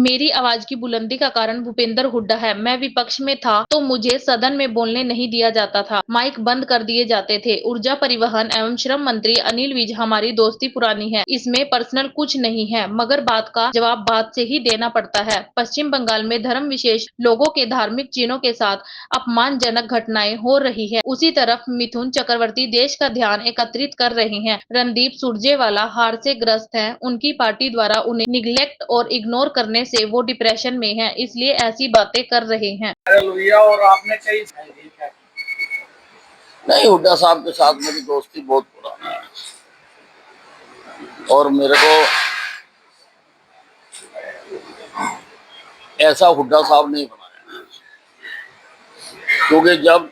मेरी आवाज की बुलंदी का कारण भूपेंद्र हुड्डा है। मैं विपक्ष में था तो मुझे सदन में बोलने नहीं दिया जाता था, माइक बंद कर दिए जाते थे। ऊर्जा परिवहन एवं श्रम मंत्री अनिल विज, हमारी दोस्ती पुरानी है, इसमें पर्सनल कुछ नहीं है, मगर बात का जवाब बात से ही देना पड़ता है। पश्चिम बंगाल में धर्म विशेष लोगों के धार्मिक चिन्हों के साथ अपमानजनक घटनाएं हो रही है। उसी तरफ मिथुन चक्रवर्ती देश का ध्यान एकत्रित कर रहे हैं। रणदीप सुरजेवाला हार से ग्रस्त हैं। उनकी पार्टी द्वारा उन्हें निग्लेक्ट और इग्नोर करने से वो डिप्रेशन में हैं, इसलिए ऐसी बातें कर रहे हैं। और आपने कई नहीं, हुड्डा साहब के साथ मेरी दोस्ती बहुत पुरानी है और मेरे को ऐसा हुड्डा साहब नहीं बनाया, क्योंकि जब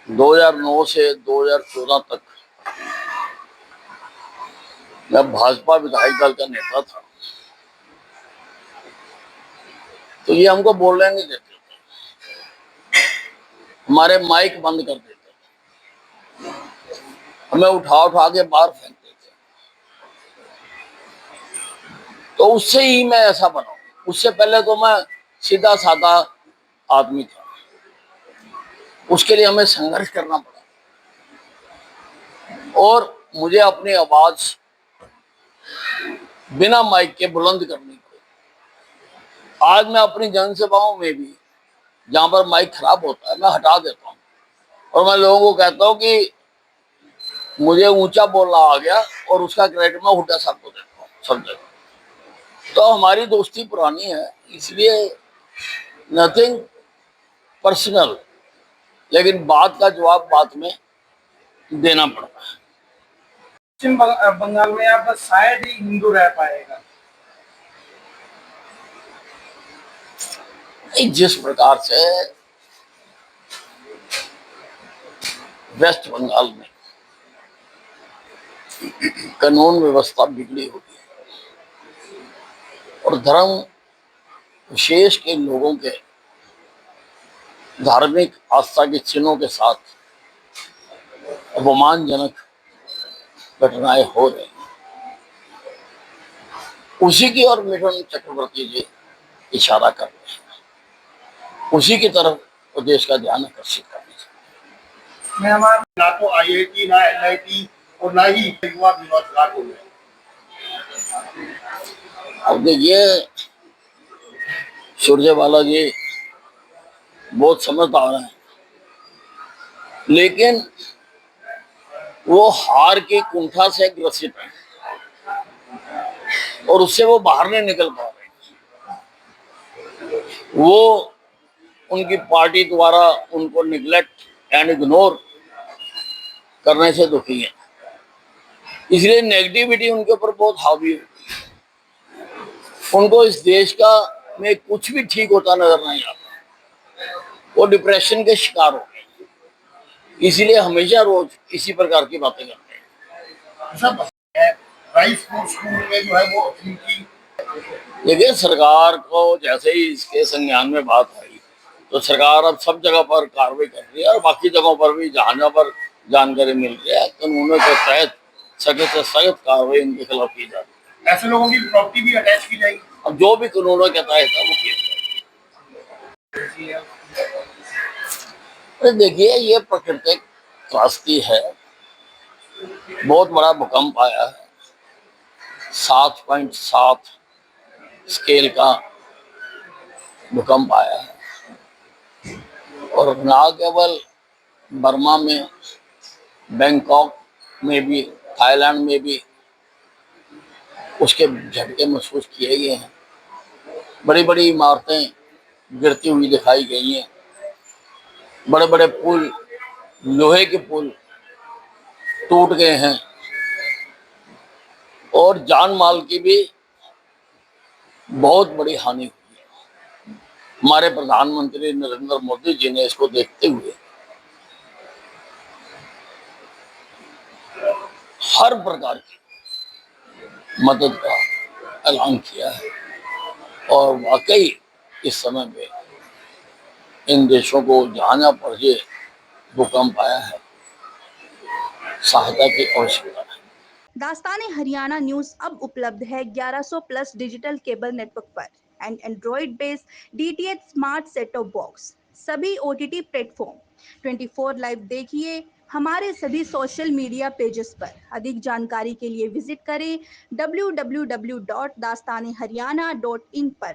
2009 से 2014 तक मैं भाजपा विधायक दल का नेता था तो ये हमको बोलने नहीं देते, हमारे माइक बंद कर देते, हमें उठा उठा के बाहर फेंक देते। तो उससे ही मैं ऐसा बना। उससे पहले तो मैं सीधा साधा आदमी था, उसके लिए हमें संघर्ष करना पड़ा और मुझे अपनी आवाज बिना माइक के बुलंद करनी पड़ी। आज मैं अपनी जनसभाओं में भी जहां पर माइक खराब होता है मैं हटा देता हूं और मैं लोगों को कहता हूं कि मुझे ऊंचा बोलना आ गया और उसका क्रेडिट मैं हुड्डा साहब को देता हूँ सब जगह। तो हमारी दोस्ती पुरानी है, इसलिए नथिंग पर्सनल, लेकिन बात का जवाब बात में देना पड़ता है। पश्चिम बंगाल में आप शायद ही हिंदू रह पाएगा। जिस प्रकार से वेस्ट बंगाल में कानून व्यवस्था बिगड़ी हुई है और धर्म विशेष के लोगों के धार्मिक आस्था के चिन्हों के साथ अपमानजनक घटनाएं हो रही हैं, उसी की ओर मिथुन चक्रवर्ती जी इशारा कर रहे हैं, उसी की तरफ देश का ध्यान आकर्षित करने से। मैं हमारे ना तो IIT ना NIT और ना ही युवा विभाग हो गए। अब देखिए, सुरजेवाला जी बहुत समझदार हैं, लेकिन वो हार की कुंठा से ग्रसित है और उससे वो बाहर नहीं निकल पा रहे। वो उनकी पार्टी द्वारा उनको निग्लेक्ट एंड इग्नोर करने से दुखी है, इसलिए नेगेटिविटी उनके ऊपर बहुत हावी है। उनको इस देश का में कुछ भी ठीक होता नजर नहीं आता, वो डिप्रेशन के शिकार हो गए, इसीलिए हमेशा रोज इसी प्रकार की बातें करते हैं। सब राइस स्कूल में जो है वो उनकी देखिए, सरकार को जैसे ही इसके संज्ञान में बात आई तो सरकार अब सब जगह पर कार्रवाई कर रही है और बाकी जगहों पर भी जहां पर जानकारी मिल रही है कानूनों के तहत सख्त से सख्त कार्रवाई उनके खिलाफ की जा रही है। ऐसे लोगों की प्रॉपर्टी भी अटैच की जाएगी। अब जो भी कानूनों के तहत है वो किया जाएगा। देखिए, ये प्राकृतिक त्रासदी है, बहुत बड़ा भूकंप आया है, 7.7 स्केल का भूकंप आया है और ना केवल बर्मा में, बैंकॉक में भी, थाईलैंड में भी उसके झटके महसूस किए गए हैं। बड़ी बड़ी इमारतें गिरती हुई दिखाई गई हैं, बड़े बड़े पुल, लोहे के पुल टूट गए हैं और जान माल की भी बहुत बड़ी हानि हुई है। हमारे प्रधानमंत्री नरेंद्र मोदी जी ने इसको देखते हुए हर प्रकार की मदद का ऐलान किया है और वाकई इस समय में इन देशों को जहां पर ये भूकंप आया है सहायता की आवश्यकता है। दास्तान हरियाणा न्यूज अब उपलब्ध है 1100 प्लस डिजिटल केबल नेटवर्क पर and Android based DTH smart set top box सभी ओटीटी प्लेटफॉर्म 24 लाइव देखिए हमारे सभी सोशल मीडिया पेजेस पर। अधिक जानकारी के लिए विजिट करें www.dastanehariana.in पर।